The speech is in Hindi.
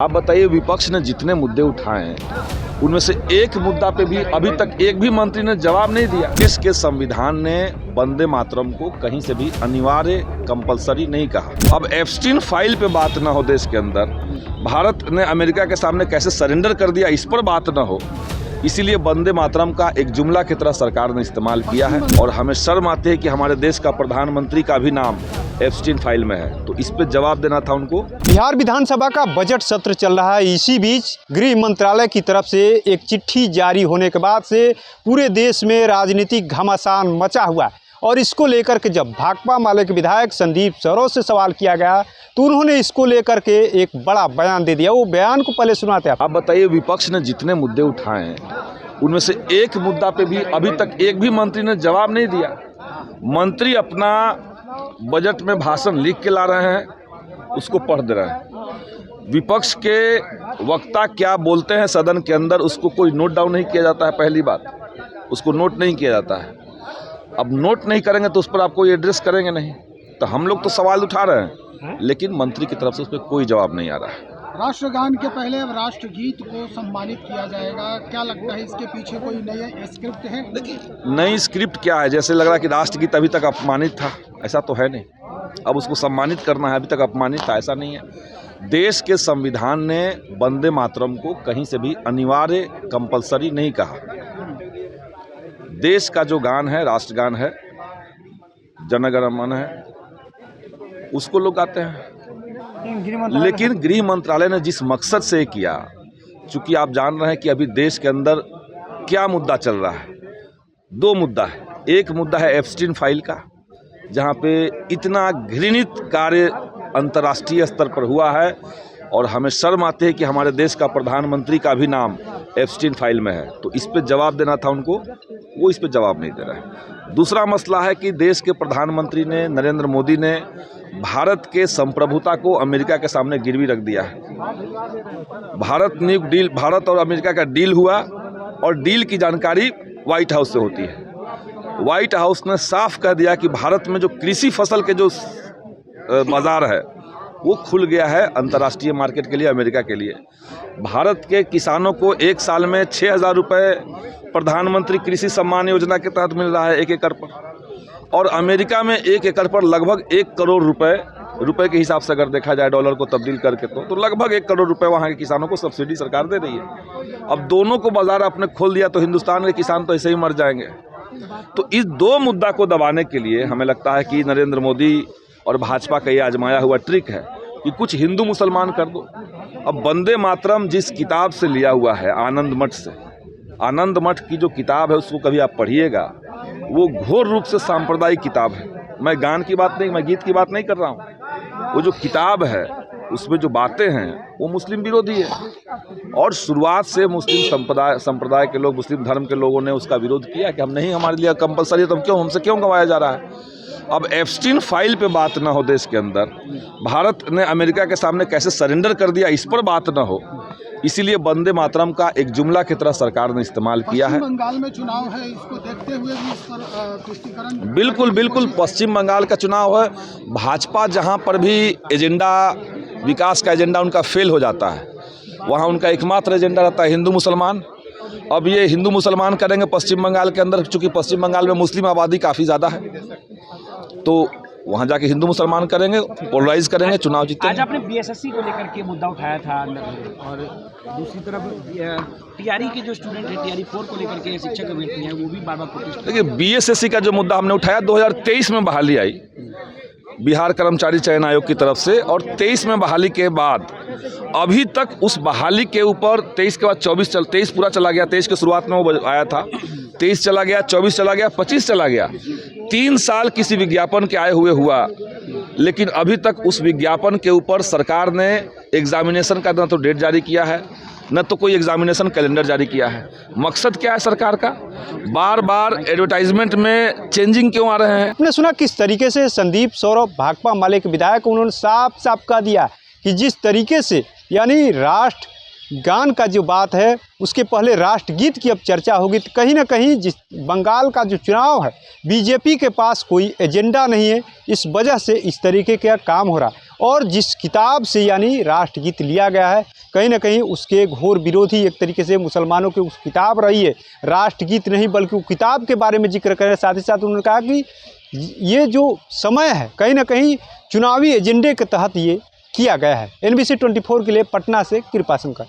आप बताइए, विपक्ष ने जितने मुद्दे उठाए हैं उनमें से एक मुद्दा पे भी अभी तक एक भी मंत्री ने जवाब नहीं दिया। देश के संविधान ने वंदे मातरम को कहीं से भी अनिवार्य कंपलसरी नहीं कहा। अब एप्स्टीन फाइल पे बात ना हो, देश के अंदर भारत ने अमेरिका के सामने कैसे सरेंडर कर दिया इस पर बात ना हो, इसीलिए वंदे मातरम का एक जुमला की तरह सरकार ने इस्तेमाल किया है। और हमें शर्म आती है कि हमारे देश का प्रधानमंत्री का भी नाम एप्स्टीन फाइल में है, तो इस पे जवाब देना था उनको। बिहार विधानसभा का बजट सत्र चल रहा है। इसी बीच गृह मंत्रालय की तरफ से एक चिट्ठी जारी होने के बाद से पूरे देश में राजनीतिक घमासान मचा हुआ है। और इसको लेकर के जब भाकपा माले के विधायक संदीप सरोज से सवाल किया गया तो उन्होंने इसको लेकर के एक बड़ा बयान दे दिया। वो बयान को पहले सुनाते हैं। आप बताइए, विपक्ष ने जितने मुद्दे उठाए हैं उनमें से एक मुद्दा पे भी अभी तक एक भी मंत्री ने जवाब नहीं दिया। मंत्री अपना बजट में भाषण लिख के ला रहे हैं, उसको पढ़ दे रहे हैं। विपक्ष के वक्ता क्या बोलते हैं सदन के अंदर, उसको कोई नोट डाउन नहीं किया जाता है। पहली बात, उसको नोट नहीं किया जाता है। अब नोट नहीं करेंगे तो उस पर आप कोई एड्रेस करेंगे नहीं। तो हम लोग तो सवाल उठा रहे हैं, लेकिन मंत्री की तरफ से उस पर कोई जवाब नहीं आ रहा है। राष्ट्रगान के पहले अब राष्ट्रगीत को सम्मानित किया जाएगा, क्या लगता है इसके पीछे कोई नई स्क्रिप्ट है? नई स्क्रिप्ट क्या है? जैसे लग रहा है कि राष्ट्रगीत अभी तक अपमानित था, ऐसा तो है नहीं। अब उसको सम्मानित करना है, अभी तक अपमानित था ऐसा नहीं है। देश के संविधान ने वंदे मातरम को कहीं से भी अनिवार्य कंपलसरी नहीं कहा। देश का जो गान है, राष्ट्रगान है, जन गण मन है, उसको लोग गाते हैं। लेकिन गृह मंत्रालय ने जिस मकसद से किया, चूंकि आप जान रहे हैं कि अभी देश के अंदर क्या मुद्दा चल रहा है। दो मुद्दा है। एक मुद्दा है एप्स्टीन फाइल का, जहां पे इतना घृणित कार्य अंतर्राष्ट्रीय स्तर पर हुआ है और हमें शर्म आती है कि हमारे देश का प्रधानमंत्री का भी नाम एप्स्टीन फाइल में है। तो इस पे जवाब देना था उनको, वो इस पे जवाब नहीं दे रहे हैं। दूसरा मसला है कि देश के प्रधानमंत्री ने, नरेंद्र मोदी ने भारत के संप्रभुता को अमेरिका के सामने गिरवी रख दिया है। भारत और अमेरिका का डील हुआ और डील की जानकारी व्हाइट हाउस से होती है। व्हाइट हाउस ने साफ कह दिया कि भारत में जो कृषि फसल के जो बाजार है वो खुल गया है अंतर्राष्ट्रीय मार्केट के लिए, अमेरिका के लिए। भारत के किसानों को एक साल में 6,000 रुपये प्रधानमंत्री कृषि सम्मान योजना के तहत मिल रहा है 1 एकड़ पर, और अमेरिका में 1 एकड़ पर लगभग 1 करोड़ रुपए के हिसाब से अगर देखा जाए डॉलर को तब्दील करके तो लगभग 1 करोड़ रुपए वहाँ के किसानों को सब्सिडी सरकार दे रही है। अब दोनों को बाजार आपने खोल दिया तो हिंदुस्तान के किसान तो ऐसे ही मर जाएंगे। तो इस दो मुद्दा को दबाने के लिए हमें लगता है कि नरेंद्र मोदी और भाजपा का ये आजमाया हुआ ट्रिक है कि कुछ हिंदू मुसलमान कर दो। अब वंदे मातरम जिस किताब से लिया हुआ है, आनंद मठ से, आनंद मठ की जो किताब है उसको कभी आप पढ़िएगा, वो घोर रूप से सांप्रदायिक किताब है। मैं गान की बात नहीं, मैं गीत की बात नहीं कर रहा हूँ। वो जो किताब है उसमें जो बातें हैं वो मुस्लिम विरोधी है। और शुरुआत से मुस्लिम संप्रदाय के लोग, मुस्लिम धर्म के लोगों ने उसका विरोध किया कि हम नहीं, हमारे लिए कंपलसरी है, तो हमसे क्यों गंवाया जा रहा है। अब एप्स्टीन फाइल पे बात ना हो, देश के अंदर भारत ने अमेरिका के सामने कैसे सरेंडर कर दिया इस पर बात ना हो, इसीलिए वंदे मातरम का एक जुमला की तरह सरकार ने इस्तेमाल किया है। बंगाल में चुनाव है, इसको देखते हुए भी इस पर तुष्टीकरण। बिल्कुल पश्चिम बंगाल का चुनाव है। भाजपा जहां पर भी एजेंडा, विकास का एजेंडा उनका फेल हो जाता है, वहां उनका एकमात्र एजेंडा रहता है हिंदू मुसलमान। अब ये हिंदू मुसलमान करेंगे पश्चिम बंगाल के अंदर, चूंकि पश्चिम बंगाल में मुस्लिम आबादी काफ़ी ज़्यादा है, तो वहाँ जाके हिंदू मुसलमान करेंगे, पोलराइज करेंगे, चुनाव जीतेंगे। आज आपने बीएसएससी को लेकर के मुद्दा उठाया था, और दूसरी तरफ टीआरई के जो स्टूडेंट हैं, टीआरई 4 को लेकर के शिक्षक अभ्यर्थी हैं, वो भी बार-बार प्रोटेस्ट। देखिए, बीएसएससी का जो मुद्दा हमने उठाया, 2023 में बहाली आई बिहार कर्मचारी चयन आयोग की तरफ से, और 23 में बहाली के बाद अभी तक उस बहाली के ऊपर 23 के बाद 23 पूरा चला गया। 23 के शुरुआत में वो आया था, 23 चला गया, 24 चला गया, 25 चला गया। 3 साल किसी विज्ञापन के आए हुए हुआ, लेकिन अभी तक उस विज्ञापन के ऊपर सरकार ने एग्जामिनेशन का न तो डेट जारी किया है, न तो कोई एग्जामिनेशन कैलेंडर जारी किया है। मकसद क्या है सरकार का? बार बार एडवर्टाइजमेंट में चेंजिंग क्यों आ रहे हैं? आपने सुना किस तरीके से संदीप सौरभ भाकपा माले के विधायक, उन्होंने साफ साफ कह दिया कि जिस तरीके से यानी राष्ट्र गान का जो बात है उसके पहले राष्ट्रगीत की अब चर्चा होगी। तो कहीं ना कहीं जिस बंगाल का जो चुनाव है, बीजेपी के पास कोई एजेंडा नहीं है, इस वजह से इस तरीके का काम हो रहा। और जिस किताब से यानी राष्ट्रगीत लिया गया है, कहीं ना कहीं उसके घोर विरोधी एक तरीके से मुसलमानों की उस किताब रही है, राष्ट्रगीत नहीं बल्कि वो किताब के बारे में जिक्र करें। साथ ही साथ उन्होंने कहा कि ये जो समय है कहीं ना कहीं चुनावी एजेंडे के तहत ये किया गया है। NBC 24 के लिए पटना से कृपा शंकर।